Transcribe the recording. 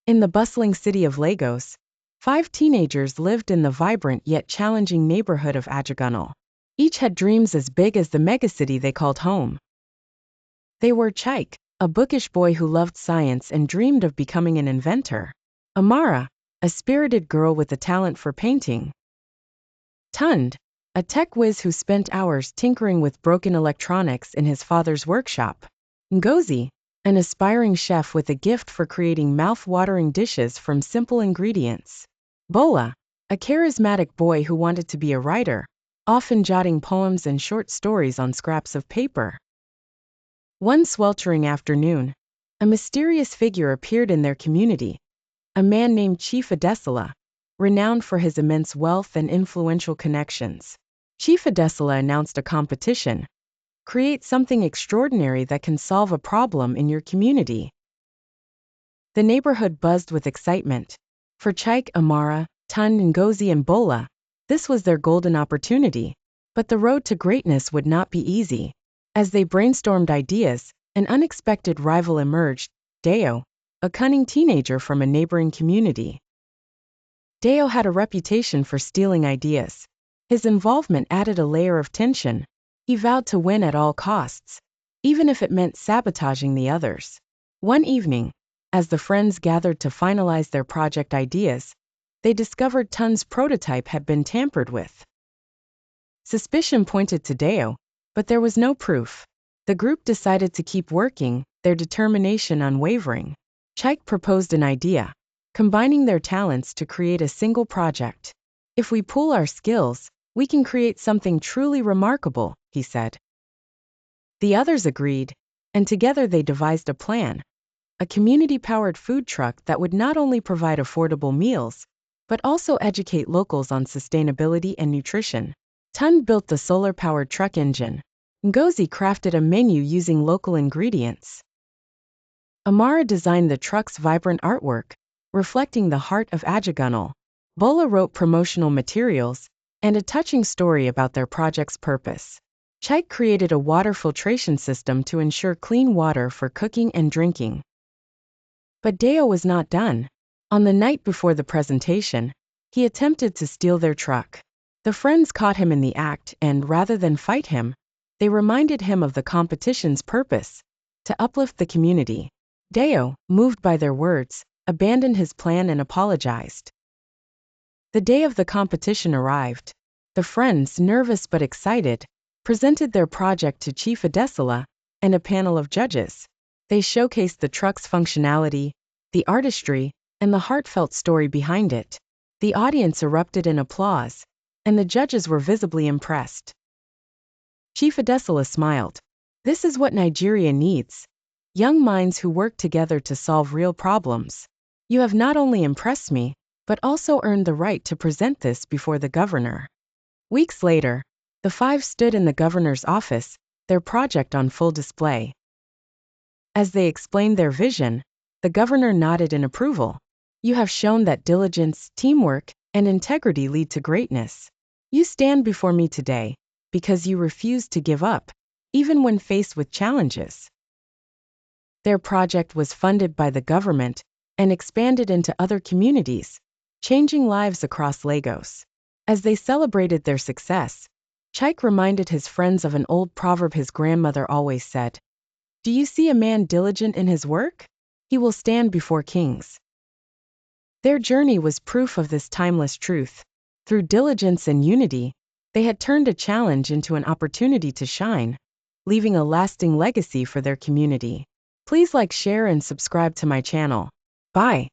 In the bustling city of Lagos, 5 teenagers lived in the vibrant yet challenging neighborhood of Ajegunle. Each had dreams as big as the megacity they called home. They were Chike, a bookish boy who loved science and dreamed of becoming an inventor. Amara, a spirited girl with a talent for painting. Tunde, a tech whiz who spent hours tinkering with broken electronics in his father's workshop. Ngozi, an aspiring chef with a gift for creating mouth-watering dishes from simple ingredients. Bola, a charismatic boy who wanted to be a writer, often jotting poems and short stories on scraps of paper. One sweltering afternoon, a mysterious figure appeared in their community, a man named Chief Adesola, renowned for his immense wealth and influential connections. Chief Adesola announced a competition. Create something extraordinary that can solve a problem in your community. The neighborhood buzzed with excitement. For Chike, Amara, Tunde, Ngozi, and Bola, this was their golden opportunity. But the road to greatness would not be easy. As they brainstormed ideas, an unexpected rival emerged, Dayo, a cunning teenager from a neighboring community. Dayo had a reputation for stealing ideas. His involvement added a layer of tension. He vowed to win at all costs, even if it meant sabotaging the others. One evening, as the friends gathered to finalize their project ideas, they discovered Tunde's prototype had been tampered with. Suspicion pointed to Dayo, but there was no proof. The group decided to keep working, their determination unwavering. Chike proposed an idea, combining their talents to create a single project. If we pool our skills, we can create something truly remarkable, he said. The others agreed, and together they devised a plan. A community-powered food truck that would not only provide affordable meals, but also educate locals on sustainability and nutrition. Tunde built the solar-powered truck engine. Ngozi crafted a menu using local ingredients. Amara designed the truck's vibrant artwork, reflecting the heart of Ajegunle. Bola wrote promotional materials and a touching story about their project's purpose. Chike created a water filtration system to ensure clean water for cooking and drinking. But Dayo was not done. On the night before the presentation, he attempted to steal their truck. The friends caught him in the act and, rather than fight him, they reminded him of the competition's purpose, to uplift the community. Dayo, moved by their words, abandoned his plan and apologized. The day of the competition arrived. The friends, nervous but excited, presented their project to Chief Adesola and a panel of judges. They showcased the truck's functionality, the artistry, and the heartfelt story behind it. The audience erupted in applause, and the judges were visibly impressed. Chief Adesola smiled. This is what Nigeria needs. Young minds who work together to solve real problems. You have not only impressed me, but also earned the right to present this before the governor. Weeks later, the 5 stood in the governor's office, their project on full display. As they explained their vision, the governor nodded in approval. You have shown that diligence, teamwork, and integrity lead to greatness. You stand before me today because you refuse to give up, even when faced with challenges. Their project was funded by the government and expanded into other communities, changing lives across Lagos. As they celebrated their success, Chike reminded his friends of an old proverb his grandmother always said. Do you see a man diligent in his work? He will stand before kings. Their journey was proof of this timeless truth. Through diligence and unity, they had turned a challenge into an opportunity to shine, leaving a lasting legacy for their community. Please like, share, and subscribe to my channel. Bye.